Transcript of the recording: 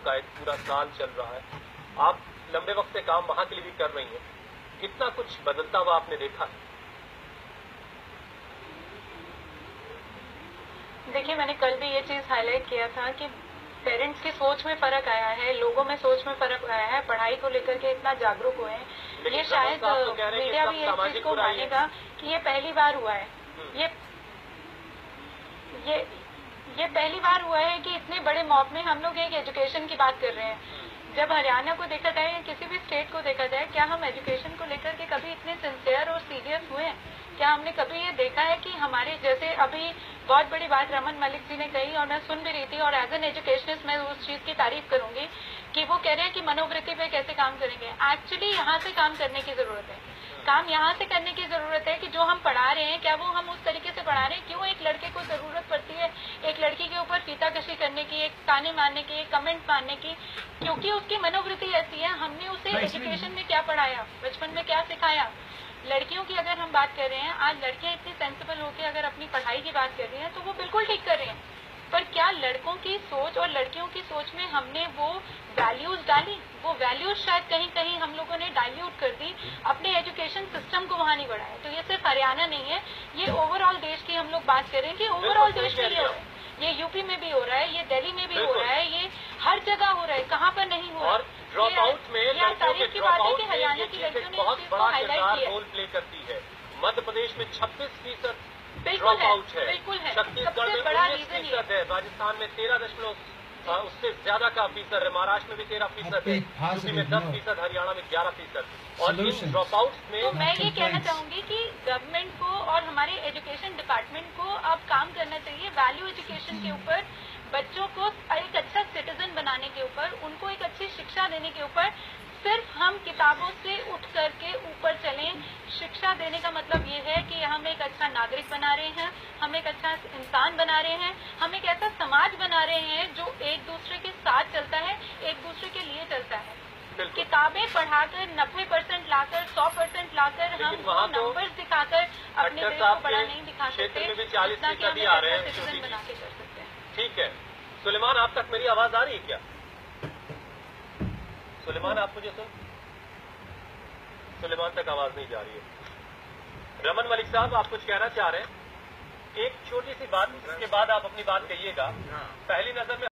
का एक पूरा साल चल रहा है, आप लंबे वक्त से काम वहां के लिए भी कर रही हैं, कितना कुछ बदलता हुआ आपने देखा है? देखिए, मैंने कल भी ये चीज हाईलाइट किया था कि पेरेंट्स की सोच में फर्क आया है, लोगों में सोच में फर्क आया है, पढ़ाई को लेकर के इतना जागरूक हुए हैं। ये शायद मीडिया भी इस चीज को मानेगा कि ये पहली बार हुआ है। ये पहली बार हुआ है कि इतने बड़े मॉब में हम लोग एक एजुकेशन की बात कर रहे हैं। जब हरियाणा को देखा जाए या किसी भी स्टेट को देखा जाए, क्या हम एजुकेशन को लेकर के कभी इतने सिंसियर और सीरियस हुए हैं? क्या हमने कभी ये देखा है कि हमारे जैसे अभी बहुत बड़ी बात रमन मलिक जी ने कही और मैं सुन भी रही थी, और एज एन एजुकेशनिस्ट मैं उस चीज की तारीफ करूंगी कि वो कह रहे हैं कि मनोवृत्ति पे कैसे काम करेंगे। एक्चुअली यहाँ से काम करने की जरूरत है। काम यहाँ से करने की जरूरत है कि जो हम पढ़ा रहे हैं, क्या वो हम उस तरीके से पढ़ा रहे हैं? क्यों एक लड़के को जरूरत पड़ती है एक लड़की के ऊपर फीताकशी करने की, एक ताने मारने की, एक कमेंट मारने की? क्योंकि उसकी मनोवृत्ति ऐसी है। हमने उसे एजुकेशन में क्या पढ़ाया, बचपन में क्या सिखाया? लड़कियों की अगर हम बात कर रहे हैं, आज लड़कियां इतनी सेंसिबल होकर अगर अपनी पढ़ाई की बात कर रही हैं तो वो बिल्कुल ठीक कर रहे हैं, पर क्या लड़कों की सोच और लड़कियों की सोच में हमने वो वैल्यूज डाली? वो वैल्यूज शायद कहीं कहीं हम लोगों ने डाइल्यूट कर दी, अपने एजुकेशन सिस्टम को वहां नहीं बढ़ाया। तो ये सिर्फ हरियाणा नहीं है, ये ओवरऑल देश की हम लोग बात करें कि ओवरऑल देश में ये हो रहा है। ये यूपी में भी हो रहा है, ये दिल्ली में भी हो रहा है, ये हर जगह हो रहा है, कहाँ पर नहीं हो रहा है? ड्रॉप आउट में लड़कियों के ड्रॉप आउट में ये चीज बहुत बड़ा किरदार रोल प्ले करती है। मध्य प्रदेश में 26% ड्रॉप आउट है, छत्तीसगढ़ में 19% है, राजस्थान में 13 उससे ज्यादा का फीसद है, महाराष्ट्र में भी 13% है, यूपी में 10%, हरियाणा में 11%। और इन ड्रॉप आउट में तो मैं ये कहना चाहूंगी कि गवर्नमेंट को और हमारे एजुकेशन डिपार्टमेंट को अब काम करना चाहिए वैल्यू एजुकेशन के ऊपर, बच्चों को एक अच्छा सिटीजन बनाने के ऊपर, उनको एक अच्छी शिक्षा देने के ऊपर। सिर्फ हम किताबों से उठ करके ऊपर चलें। शिक्षा देने का मतलब ये है कि हम एक अच्छा नागरिक बना रहे हैं, हम एक अच्छा इंसान बना रहे हैं, हम एक ऐसा समाज बना रहे हैं जो एक दूसरे के साथ चलता है, एक दूसरे के लिए चलता है। किताबें पढ़ाकर 90% लाकर 100% लाकर हम नंबर्स दिखाकर अपने देश को बड़ा नहीं दिखा सकते, क्षेत्र में भी 40% आ रहे हैं, सिटीजन बना के कर सकते हैं। ठीक है सुलेमान, आप तक मेरी आवाज आ रही है क्या? सुलेमान, आप मुझे सुन? सुलेमान तक आवाज नहीं जा रही है। रमन मलिक साहब, आप कुछ कहना चाह रहे हैं? एक छोटी सी बात, इसके बाद आप अपनी बात कहिएगा। पहली नजर में